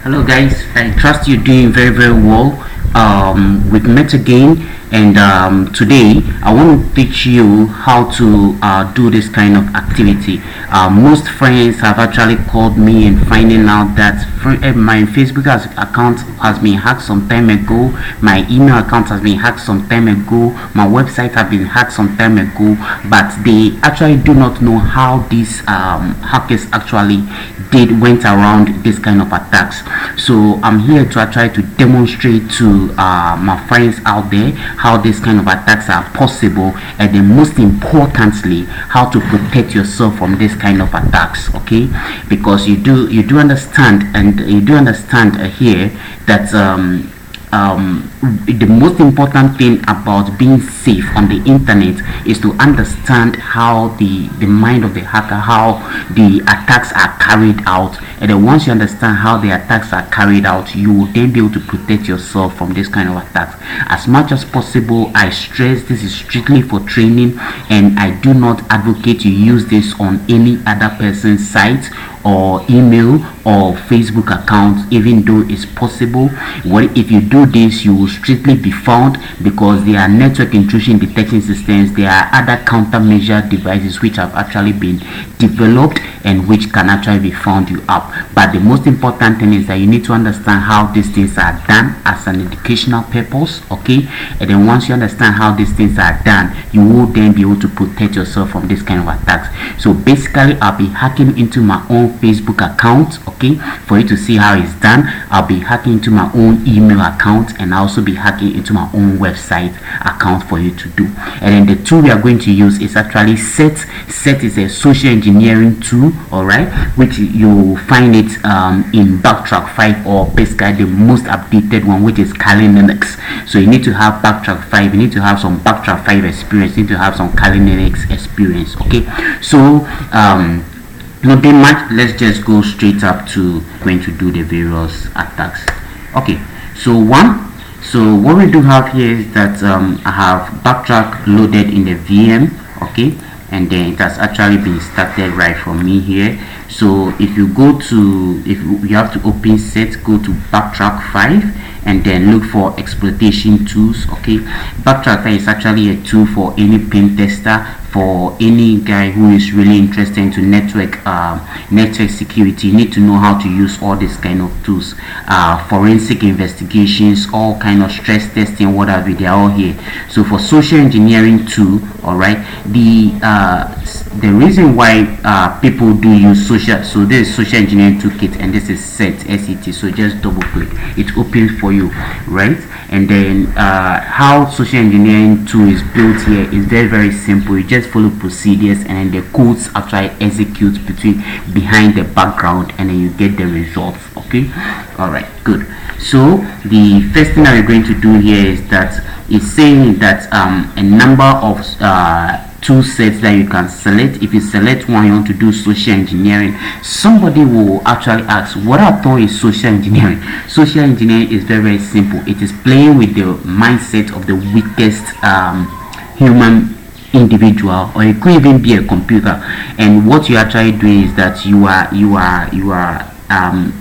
Hello guys, I trust you're doing very well. We've met again, and today I want to teach you how to do this kind of activity. Most friends have actually called me and finding out that my Facebook account has been hacked some time ago, my email account has been hacked some time ago, my website has been hacked some time ago, but they actually do not know how these hackers actually went around this kind of attacks. So I'm here to try to demonstrate to my friends out there how this kind of attacks are possible, and then most importantly how to protect yourself from this kind of attacks. Okay, because you do understand, and you do understand here that the most important thing about being safe on the internet is to understand how the mind of the hacker, how the attacks are carried out, and then once you understand how the attacks are carried out, you will then be able to protect yourself from this kind of attacks as much as possible. I stress this is strictly for training, and I do not advocate you use this on any other person's site or email or Facebook account, even though it's possible. What if you do this, you will strictly be found, because there are network intrusion detection systems, there are other countermeasure devices which have actually been developed and which can actually be found you up. But the most important thing is that you need to understand how these things are done as an educational purpose. Okay, and then once you understand how these things are done, you will then be able to protect yourself from this kind of attacks. So basically I'll be hacking into my own Facebook account, okay, for you to see how it's done. I'll be hacking into my own email account, and I'll also be hacking into my own website account for you to do. And then the tool we are going to use is actually Set is a social engineering tool, all right, which you find it in Backtrack 5, or basically the most updated one, which is Kali Linux. So you need to have Backtrack 5, you need to have some Backtrack 5 experience, you need to have some Kali Linux experience. Okay, so nothing much, let's just go straight up to going to do the various attacks. Okay, so what we do have here is that I have Backtrack loaded in the VM, okay, and then it has actually been started right from me here. So if you have to open Set, go to Backtrack 5 and then look for exploitation tools. Okay, Backtrack 5 is actually a tool for any pen tester, for any guy who is really interested into network security. You need to know how to use all these kind of tools, forensic investigations, all kind of stress testing, whatever, they are all here. So for social engineering too, all right, the reason why people do use so this is social engineering toolkit, and this is set. So just double click, it opens for you, right? And then how social engineering tool is built here is very simple. You just follow procedures, and then the codes actually execute behind the background, and then you get the results. Okay, all right, good. So the first thing that we're going to do here is that it's saying that a number of tool sets that you can select. If you select one, you want to do social engineering, somebody will actually ask, what I thought is social engineering? Social engineering is very simple. It is playing with the mindset of the weakest human individual, or it could even be a computer. And what you actually doing is that you are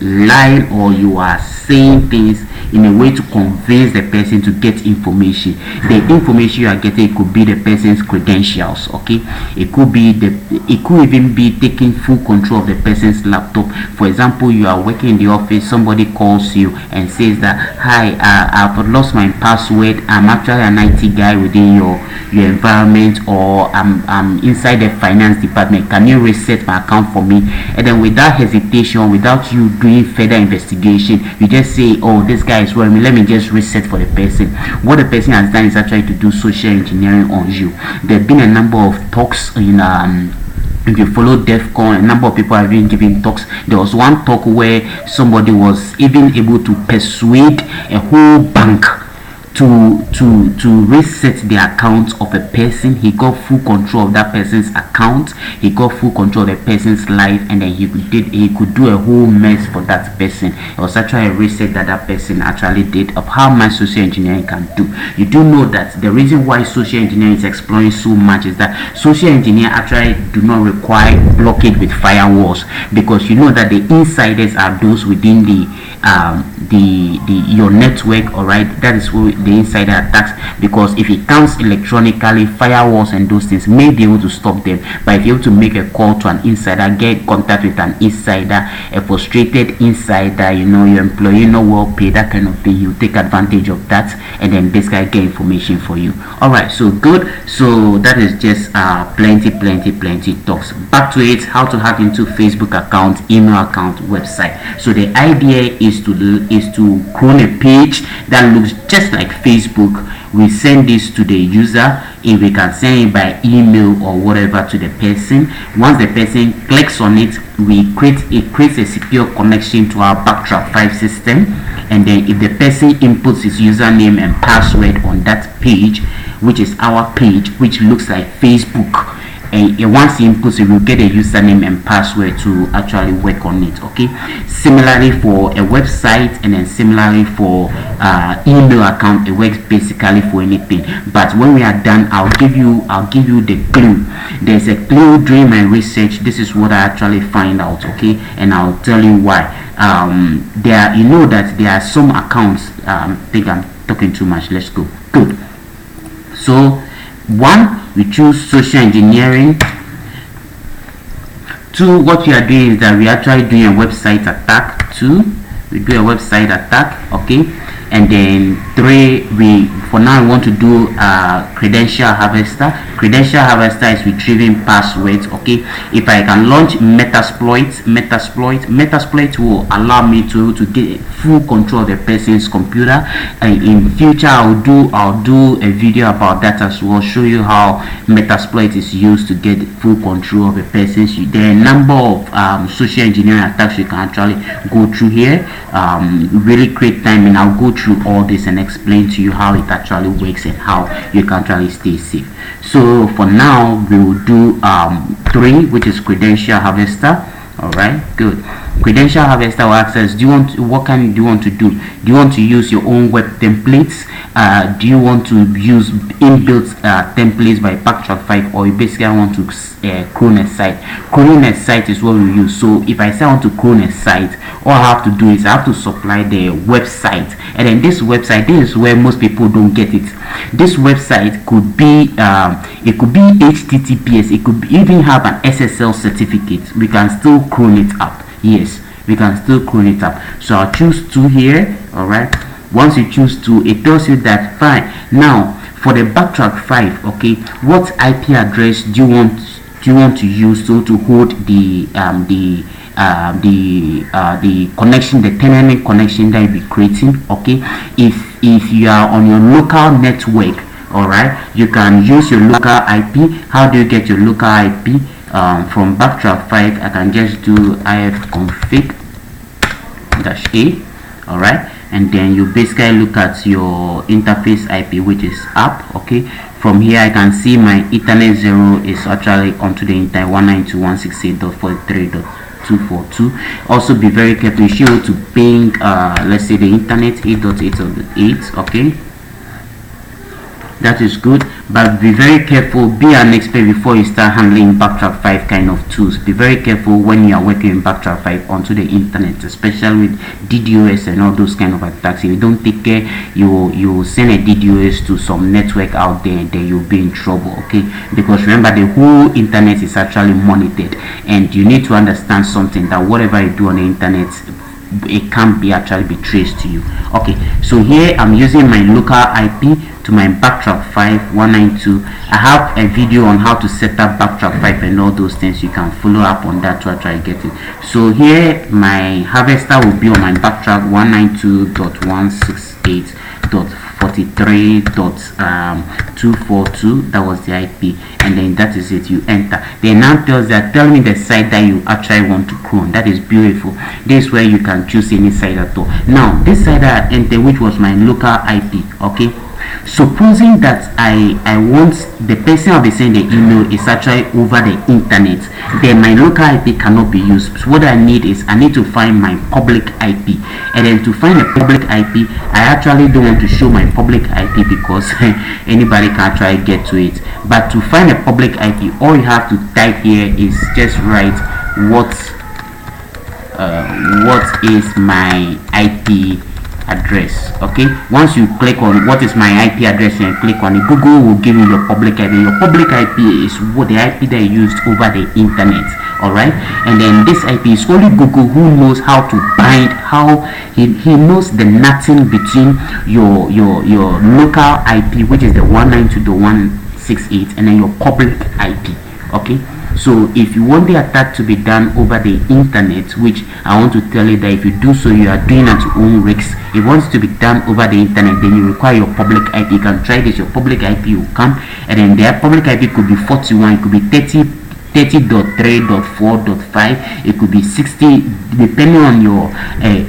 lying, or you are saying things in a way to convince the person to get information. The information you are getting, it could be the person's credentials. Okay, it could even be taking full control of the person's laptop. For example, you are working in the office, somebody calls you and says that, hi, I've lost my password, I'm actually an IT guy within your environment, or I'm inside the finance department, can you reset my account for me? And then without hesitation, without you doing further investigation, you just say, oh, this guy is wrong, let me just reset for the person. What the person has done is actually to do social engineering on you. There have been a number of talks in if you follow DEFCON, a number of people have been giving talks. There was one talk where somebody was even able to persuade a whole bank to reset the account of a person. He got full control of that person's account, he got full control of the person's life, and then he could do a whole mess for that person. It was actually a reset that person actually did of how much social engineering can do. You do know that the reason why social engineering is exploring so much is that social engineer actually do not require blockade with firewalls, because you know that the insiders are those within your network. All right, that is where the insider attacks, because if it comes electronically, firewalls and those things may be able to stop them. But if you're able to make a call to an insider, get contact with an insider, a frustrated insider, you know, your employee not well paid, that kind of thing, you take advantage of that, and then this guy get information for you. All right, so good. So that is just plenty talks. Back to it, how to hack into Facebook account, email account, website. So the idea is to clone a page that looks just like Facebook. We send this to the user. If we can send it by email or whatever to the person, once the person clicks on it, it creates a secure connection to our Backtrack 5 system. And then if the person inputs his username and password on that page, which is our page, which looks like Facebook, and once he inputs it, will get a username and password to actually work on it. Okay, similarly for a website, and then similarly for email account, it works basically for anything. But when we are done, I'll give you the clue. There's a clue during my research. This is what I actually find out. Okay, and I'll tell you why. You know that there are some accounts, I think I'm talking too much. Let's go. Good. So one, we choose social engineering. Two, what we are doing is that we are actually doing a website attack. Two, we do a website attack. Okay, and then three, for now we want to do credential harvester. Credential harvester is retrieving passwords. Okay, if I can launch Metasploit will allow me to get full control of the person's computer. In future, I'll do a video about that as well, show you how Metasploit is used to get full control of a person's. There are a number of social engineering attacks you can actually go through here. Really create time, and I'll go through all this and explain to you how it actually works and how you can actually stay safe. So for now, we will do 3, which is credential harvester. All right, good. Credential harvester will access. What kind do you want to do? Do you want to use your own web templates? Do you want to use inbuilt templates by Backtrack 5, or you basically want to clone a site? Cloning a site is what we use. So if I say I want to clone a site, all I have to do is I have to supply the website, and then this website, this is where most people don't get it. This website could be it could be HTTPS, it could even have an SSL certificate. We can still clone it up. Yes, we can still clone it up. So I'll choose 2 here. All right, once you choose 2, it tells you that fine. Now for the Backtrack 5, okay, what IP address do you want to use to hold the connection, the tenant connection that you'll be creating? Okay, if you are on your local network, all right, you can use your local IP. How do you get your local IP? From Backtrack 5, I can just do ifconfig -a. all right, and then you basically look at your interface IP, which is up. Okay, from here I can see my Ethernet 0 is actually onto the internet 192.168.43.242. Also be very careful. You should to ping let's say the internet 8.8.8. okay, that is good, but be very careful. Be an expert before you start handling Backtrack 5 kind of tools. Be very careful when you are working in Backtrack 5 onto the internet, especially with DDoS and all those kind of attacks. If you don't take care, you send a DDoS to some network out there, and then you'll be in trouble. Okay, because remember, the whole internet is actually monitored, and you need to understand something, that whatever you do on the internet, it can't be actually be traced to you. Okay, so here I'm using my local IP to my Backtrack 5 192. I have a video on how to set up Backtrack 5 and all those things. You can follow up on that to try to get it. So here my harvester will be on my Backtrack 192.168.43.242. that was the IP, and then that is it. You enter, then now tell me the site that you actually want to clone. That is beautiful. This is where you can choose any site at all. Now this site that I entered, which was my local IP, okay, Supposing that I want the person I'll be sending the email is actually over the internet, then my local IP cannot be used. So what I need is I need to find my public IP, and then to find a public IP, I actually don't want to show my public IP because anybody can try to get to it. But to find a public IP, all you have to type here is just write what is my IP address. Okay, once you click on what is my IP address and click on it, Google will give you your public IP. Your public IP is what the IP that you used over the internet. All right, and then this IP is only Google who knows how to bind, how he knows the nothing between your local IP, which is the 192.168, and then your public IP. Okay, so if you want the attack to be done over the internet, which I want to tell you that if you do so, you are doing at your own risks. If it wants to be done over the internet, then you require your public IP. You can try this. Your public IP will come, and then their public IP could be 41, it could be 30.3.4.5, it could be 60, depending on your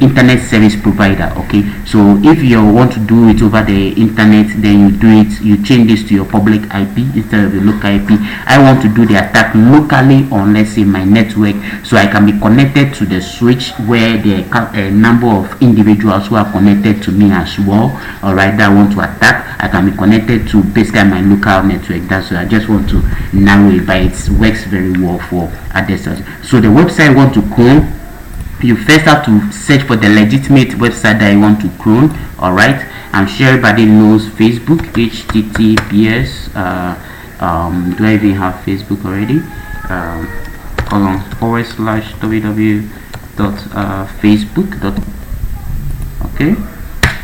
internet service provider. Okay, so if you want to do it over the internet, then you do it, you change this to your public IP instead of your local IP. I want to do the attack locally on, let's say, my network, so I can be connected to the switch where the number of individuals who are connected to me as well. All right, that I want to attack, I can be connected to basically my local network. That's why I just want to narrow it, but it works very well for others. So the website you want to clone, you first have to search for the legitimate website that you want to clone. All right, I'm sure everybody knows Facebook. HTTPS do I even have Facebook already? /www.facebook. Okay,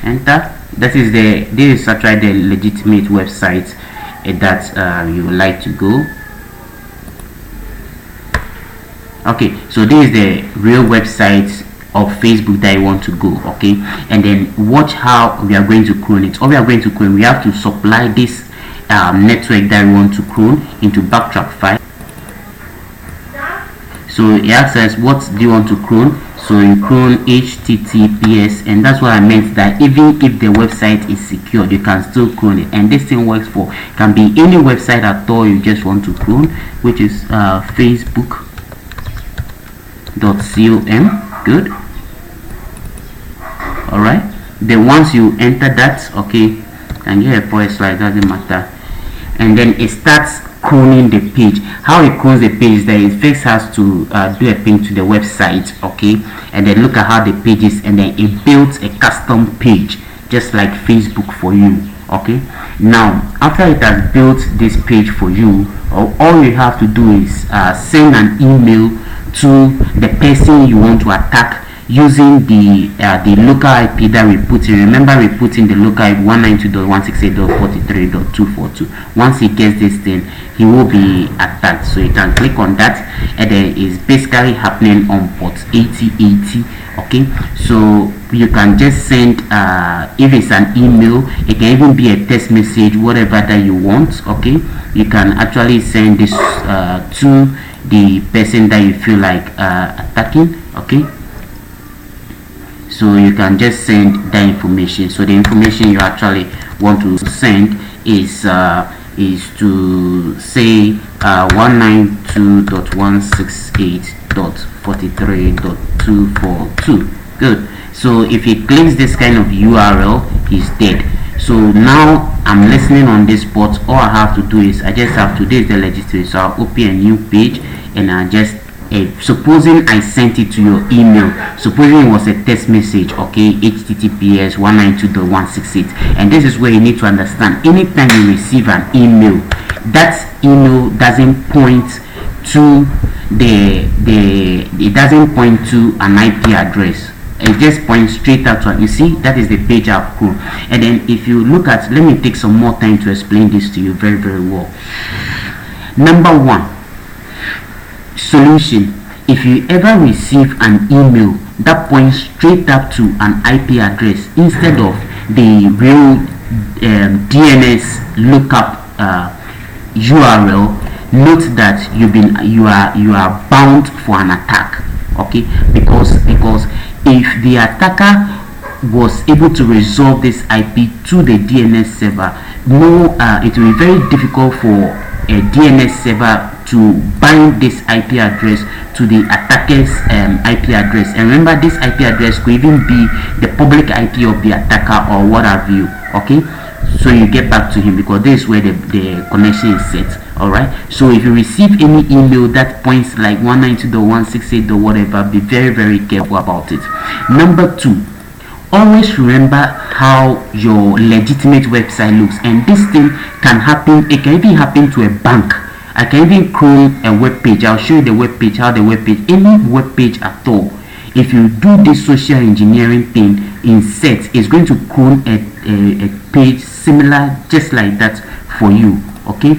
enter. This is actually the legitimate website that you would like to go. Okay, so this is the real website of Facebook that you want to go. Okay, and then watch how we are going to clone it. All we are going to clone, we have to supply this network that we want to clone into backtrack file. So it asks us, what do you want to clone? So you clone HTTPS, and that's what I meant, that even if the website is secured, you can still clone it. And this thing works for, can be any website at all you just want to clone, which is facebook.com. good. All right, then once you enter that, okay, and get a point slide, doesn't matter, and then it starts cloning the page. How it clones the page is that it first has to do a ping to the website. Okay, and then look at how the page is, and then it builds a custom page just like Facebook for you. Okay, now after it has built this page for you, all you have to do is send an email to the person you want to attack using the local IP that we put in. Remember, we put in the local IP 192.168.43.242. Once he gets this thing, he will be attacked. So you can click on that, and then it's basically happening on port 8080. Okay, so you can just send if it's an email, it can even be a text message, whatever that you want. Okay, you can actually send this to the person that you feel like attacking. Okay, so you can just send that information. So the information you actually want to send is to say 192.168.43.242. good. So if he clicks this kind of URL, he's dead. So now I'm listening on this port. All I have to do is I just have to, this is the legitimate, so I'll open a new page, and I just supposing I sent it to your email, supposing it was a text message, okay, HTTPS 192.168, and this is where you need to understand, anytime you receive an email, that email doesn't point to it doesn't point to an IP address. It just points straight out to it. You see, that is the page I've cloned. And then if you look at, let me take some more time to explain this to you very well. Number one, solution. If you ever receive an email that points straight up to an IP address instead of the real DNS lookup URL, note that you are bound for an attack. Okay, because if the attacker was able to resolve this IP to the DNS server, no, it will be very difficult for a DNS server to bind this IP address to the attacker's IP address. And remember, this IP address could even be the public IP of the attacker or what have you. Okay, so you get back to him because this is where the connection is set. All right, so if you receive any email that points like 192.168. whatever, be very, very careful about it. Number 2, always remember how your legitimate website looks. And this thing can happen, it can even happen to a bank. I can even clone a web page. I'll show you the web page, how the web page, any web page at all. If you do this social engineering thing in set, it's going to clone a page similar just like that for you. Okay,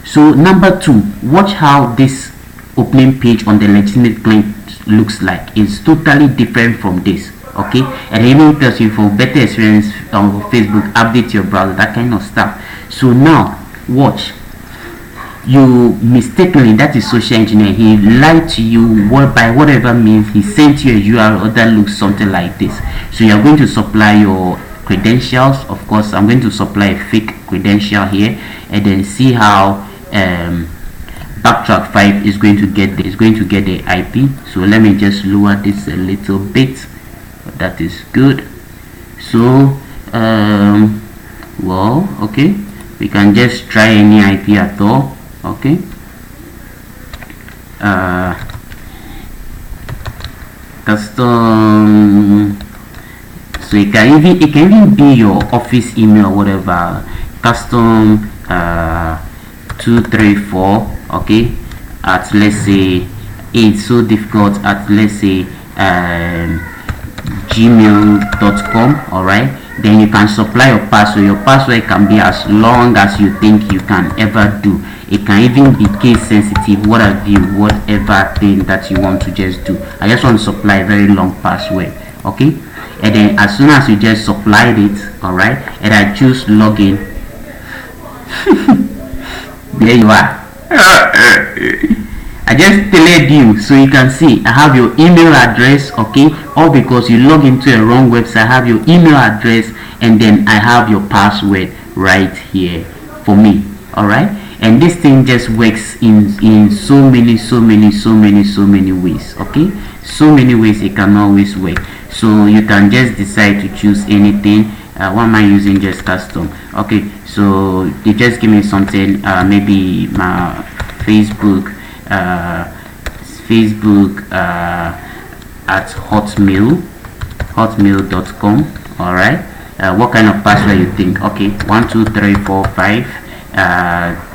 so number 2, watch how this opening page on the legitimate client looks like. It's totally different from this. Okay, and it even tells you for better experience on Facebook, update your browser, that kind of stuff. So now watch, you mistakenly, that is social engineering, he lied to you by whatever means. He sent you a URL that looks something like this. So you are going to supply your credentials. Of course, I'm going to supply a fake credential here, and then see how backtrack 5 is going to get the IP. So let me just lower this a little bit. That is good. So well, okay, we can just try any IP at all. Okay, custom, so it can even be your office email or whatever. Custom 234, okay, at let's say, it's so difficult, at let's say gmail.com. all right, then you can supply your password. Your password can be as long as you think you can ever do. It can even be case sensitive, whatever thing that you want to just do. I just want to supply a very long password. Okay, and then as soon as you just supplied it, all right, and I choose login, there you are. I just delayed you, so you can see I have your email address. Okay, all because you log into a wrong website. I have your email address, and then I have your password right here for me. All right, and this thing just works in so many ways. Okay, so many ways it can always work. So you can just decide to choose anything. What am I using? Just custom. Okay, so they just give me something, maybe my Facebook at hotmail.com. all right, what kind of password you think? Okay, 12345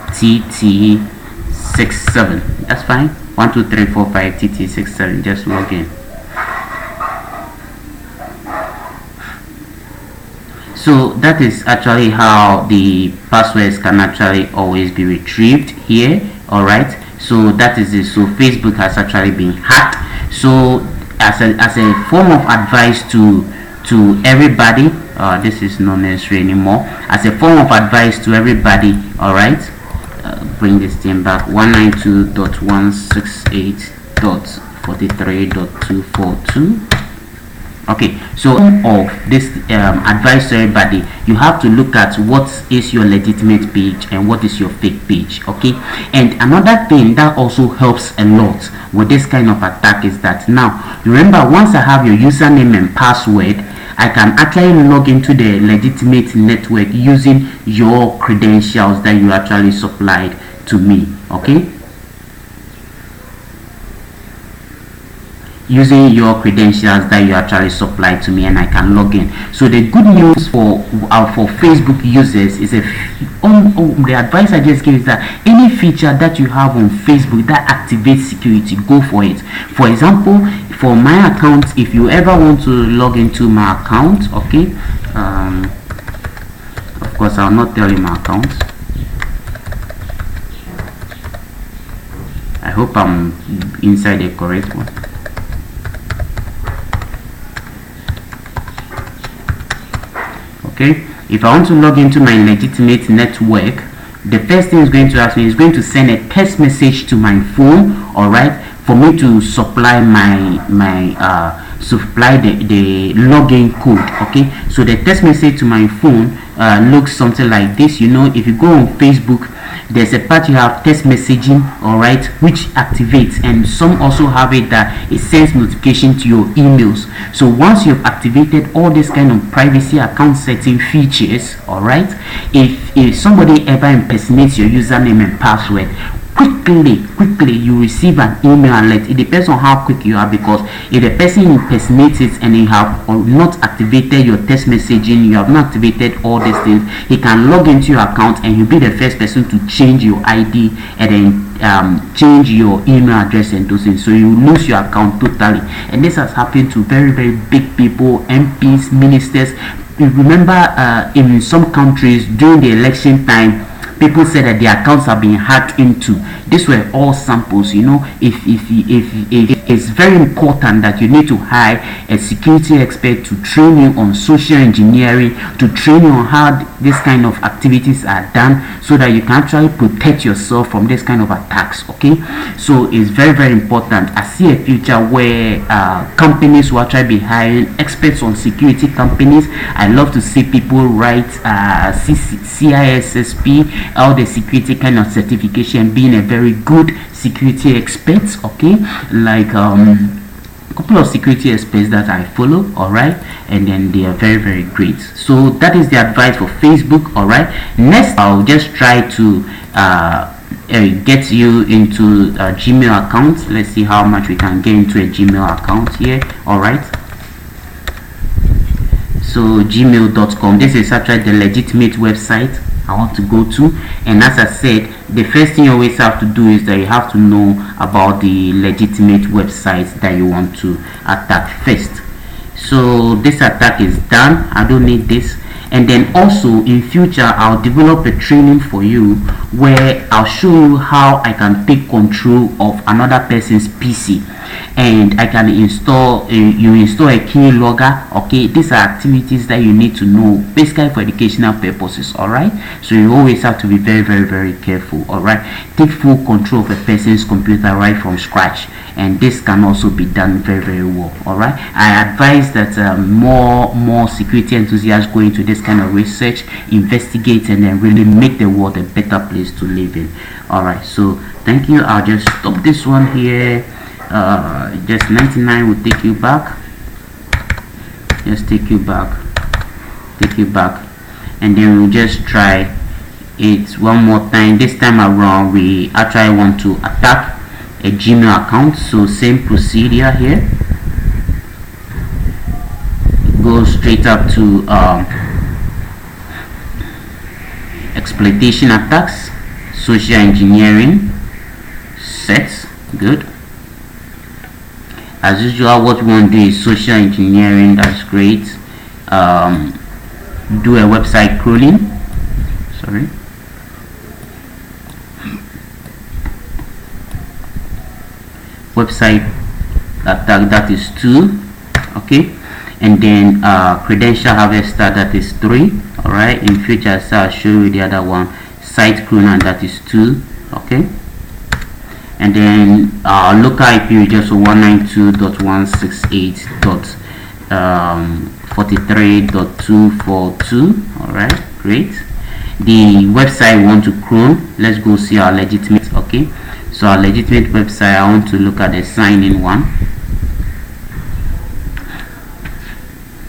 TT67. that's fine. 12345 TT67. just log in. So that is actually how the passwords can actually always be retrieved here. All right, so that is it. So Facebook has actually been hacked. So as a form of advice to everybody, this is not necessary anymore. As a form of advice to everybody, all right, bring this thing back. 192.168.43.242. okay, so of this advice to everybody, you have to look at what is your legitimate page and what is your fake page. Okay, and another thing that also helps a lot with this kind of attack is that now remember, once I have your username and password, I can actually log into the legitimate network using your credentials that you actually supplied to me. Okay, using your credentials that you actually supply to me, and I can log in. So the good news for Facebook users is the advice I just gave is that any feature that you have on Facebook that activates security, go for it. For example, for my account, if you ever want to log into my account, okay, of course I'll not tell you my account. I hope I'm inside the correct one. Okay, if I want to log into my legitimate network, the first thing it's going to ask me is going to send a text message to my phone, all right, for me to supply my supply the login code. Okay, so the text message to my phone looks something like this. If you go on Facebook, there's a part you have text messaging, all right, which activates, and some also have it that it sends notification to your emails. So once you've activated all this kind of privacy account setting features, all right, if somebody ever impersonates your username and password, quickly you receive an email alert. It depends on how quick you are, because if the person impersonates it and you have not activated your text messaging, you have not activated all these things, he can log into your account and you'll be the first person to change your ID and then change your email address and those things. So you lose your account totally. And this has happened to very, very big people, MPs, ministers. You remember in some countries during the election time, people said that their accounts have been hacked into. These were all samples. If it's very important that you need to hire a security expert to train you on social engineering, to train you on how this kind of activities are done, so that you can actually protect yourself from this kind of attacks. Okay, so it's very, very important. I see a future where companies will actually be hiring experts on security companies. I love to see people write CISSP, all the security kind of certification, being a very good security expert. Okay, like a couple of security experts that I follow, all right, and then they are very, very great. So that is the advice for Facebook. All right, next I'll just try to get you into a Gmail account. Let's see how much we can get into a Gmail account here. All right, so gmail.com, this is actually the legitimate website I want to go to. And as I said, the first thing you always have to do is that you have to know about the legitimate websites that you want to attack first. So this attack is done. I don't need this. And then also in future, I'll develop a training for you where I'll show you how I can take control of another person's PC, and I can install you install a keylogger. Okay, these are activities that you need to know basically for educational purposes. All right, so you always have to be very, very, very careful. All right, take full control of a person's computer right from scratch, and this can also be done very, very well. All right, I advise that more security enthusiasts go into this kind of research, investigate, and then really make the world a better place to live in. All right, so thank you. I'll just stop this one here. Just 99 will take you back. Just take you back, and then we'll just try it one more time. This time around, we actually want to attack a Gmail account. So same procedure here. Go straight up to exploitation attacks, social engineering, sets. Good. As usual, what we want to do is social engineering. That's great. Do a website crawling. Sorry. Website attack, that is 2. Okay, and then credential harvester, that is 3. All right, in future I'll show you the other one, site cloner, that is 2. Okay, and then local IP is just 192.168.43.242. all right, great. The website we want to clone, let's go see our legitimate. Okay, so our legitimate website, I want to look at the sign-in one.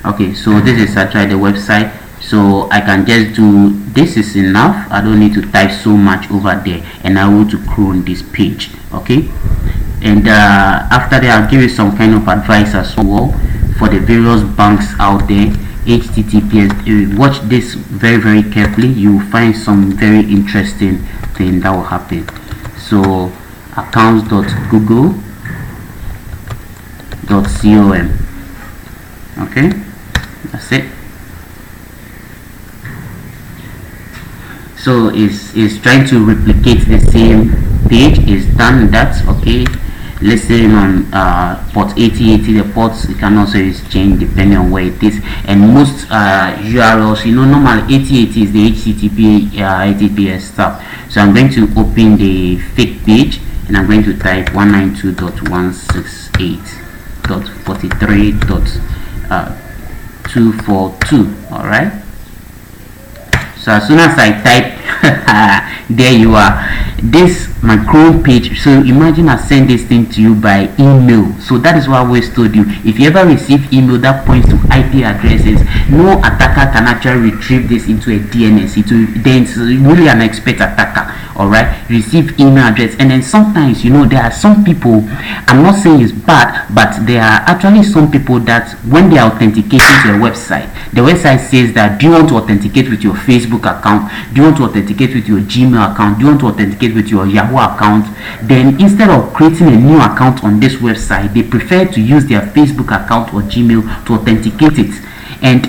Okay, so this is actually the website, so I can just do this is enough. I don't need to type so much over there, and I want to clone this page. Okay, and after that, I'll give you some kind of advice as well for the various banks out there. HTTPS, watch this very, very carefully. You will find some very interesting thing that will happen. So accounts.google.com. okay, that's it. So it's trying to replicate the same page. It's done that. Okay, listen on port 8080. The ports you can also use change depending on where it is, and most URLs, normally 8080 is the HTTP HTTPS stuff. So I'm going to open the fake page, and I'm going to type 192.168. 192.43.242. all right. So as soon as I type there you are, this my Chrome page. So imagine I send this thing to you by email. So that is what I always told you, if you ever receive email that points to IP addresses, no attacker can actually retrieve this into a DNS. Then it's really an expert attacker. All right, receive email address. And then sometimes, there are some people, I'm not saying it's bad, but there are actually some people that when they are authenticating to a website, the website says that, do you want to authenticate with your Facebook account, do you want to authenticate with your Gmail account, do you want to authenticate with your Yahoo account? Then instead of creating a new account on this website, they prefer to use their Facebook account or Gmail to authenticate it. And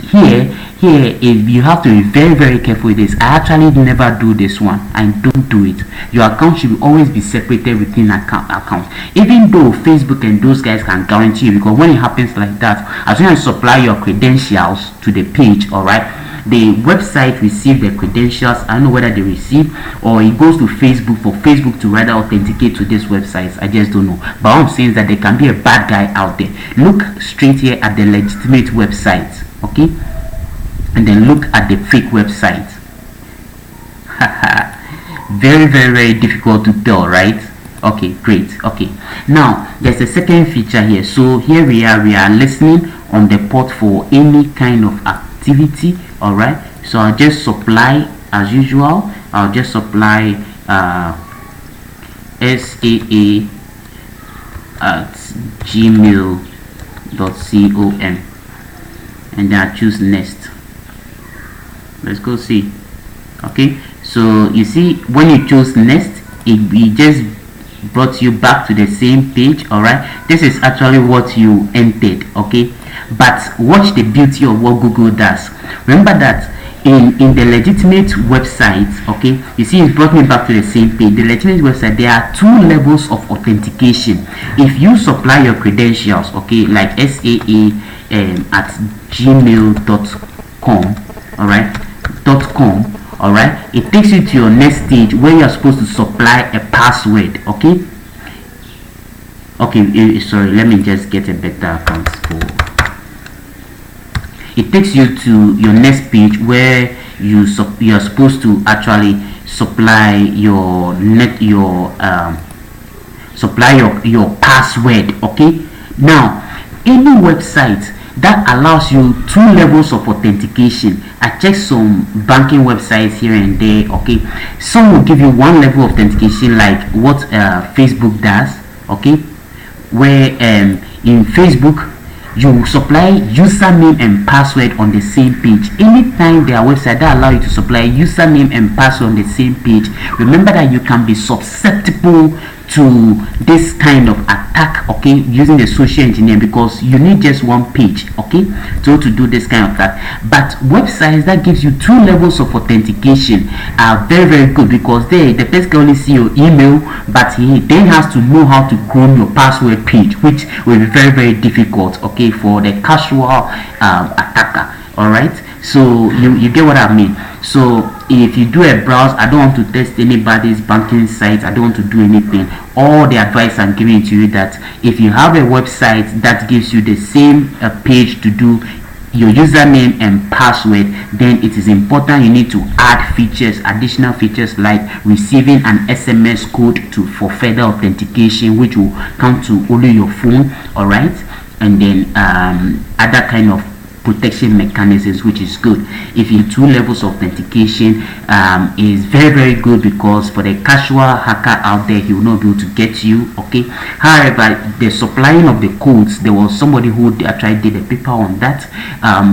here if you have to be very, very careful with this. I actually never do this one. I don't do it. Your account should always be separated within account, even though Facebook and those guys can guarantee you, because when it happens like that, as soon as you supply your credentials to the page, all right, the website receives the credentials. I don't know whether they receive or it goes to Facebook for Facebook to rather authenticate to these websites. I just don't know. But what I'm saying is that there can be a bad guy out there. Look straight here at the legitimate websites, okay, and then look at the fake websites. Very, very, very difficult to tell, right? Okay, great. Okay, now there's a second feature here. So here we are listening on the port for any kind of activity. All right, so I'll just supply as usual. I'll just supply saa@gmail.com, and then I choose next. Let's go see. Okay, so you see when you choose next, it just brought you back to the same page. All right, this is actually what you entered. Okay, but watch the beauty of what Google does. Remember that in the legitimate website, okay, you see it brought me back to the same page. The legitimate website, there are two levels of authentication. If you supply your credentials, okay, like saa@gmail.com, all right, all right, it takes you to your next stage where you are supposed to supply a password. Okay, sorry, let me just get a better account. It takes you to your next page where you are supposed to actually supply your password. Okay, now any website that allows you two levels of authentication. I checked some banking websites here and there. Okay, some will give you one level of authentication like what Facebook does. Okay, where in Facebook you supply username and password on the same page. Anytime there are websites that allow you to supply username and password on the same page, remember that you can be susceptible to this kind of attack, okay, using the social engineering, because you need just one page, okay, to do this kind of that. But websites that gives you two levels of authentication are very, very good, because the person can only see your email, but he then has to know how to clone your password page, which will be very, very difficult, okay, for the casual attacker. All right, so you get what I mean. So if you do a browse, I don't want to test anybody's banking site, I don't want to do anything. All the advice I'm giving to you that if you have a website that gives you the same page to do your username and password, then it is important you need to add features, additional features like receiving an SMS code for further authentication, which will come to only your phone. All right, and then other kind of protection mechanisms, which is good. If you two levels of authentication is very, very good, because for the casual hacker out there, he will not be able to get you. Okay, however, the supplying of the codes, there was somebody who actually did a paper on that.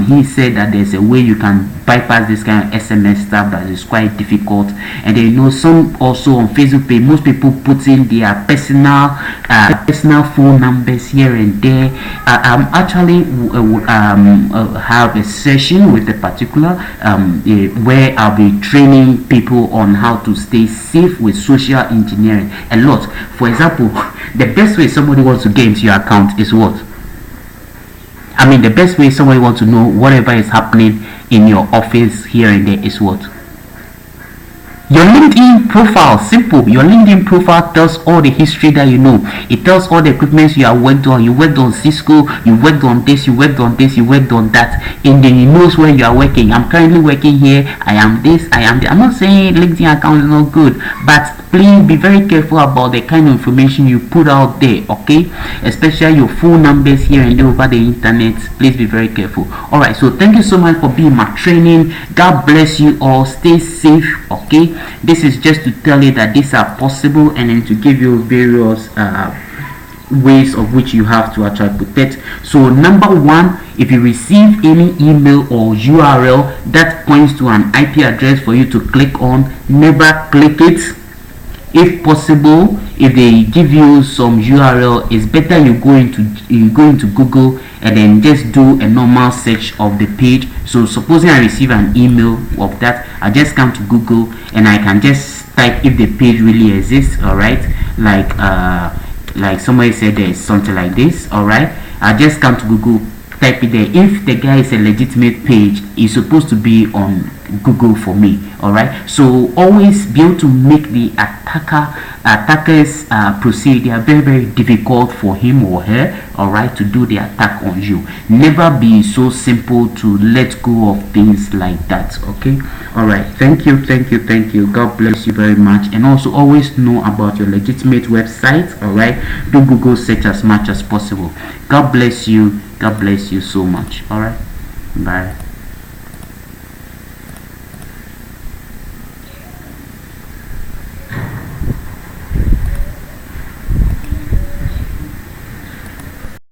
He said that there's a way you can bypass this kind of SMS stuff, but it's quite difficult. And then some also on Facebook page, most people put in their personal phone numbers here and there. I'm actually have a session with a particular where I'll be training people on how to stay safe with social engineering a lot. For example, the best way somebody wants to get into your account is what? I mean, the best way somebody wants to know whatever is happening in your office here and there is what? Your LinkedIn profile, simple. Your LinkedIn profile tells all the history that you know. It tells all the equipments you have worked on. You worked on Cisco, you worked on this, you worked on this, you worked on that. And then it knows where you are working. I'm currently working here. I am this, I am that. I'm not saying LinkedIn account is not good, but please be very careful about the kind of information you put out there, okay? Especially your phone numbers here and there over the internet. Please be very careful. Alright, so thank you so much for being my training. God bless you all. Stay safe, okay? This is just to tell you that these are possible, and then to give you various ways of which you have to actually protect. So number one, if you receive any email or URL that points to an IP address for you to click on, never click it. If possible, if they give you some URL, it's better you go into Google and then just do a normal search of the page. So supposing I receive an email of that, I just come to Google and I can just type if the page really exists. All right, like somebody said there's something like this. All right, I just come to Google, type it there. If the guy is a legitimate page, it's supposed to be on Google for me. All right, so always be able to make the attacker's procedure very, very difficult for him or her, all right, to do the attack on you. Never be so simple to let go of things like that, okay? All right, thank you. God bless you very much. And also always know about your legitimate website. All right, do Google search as much as possible. God bless you so much. All right, bye.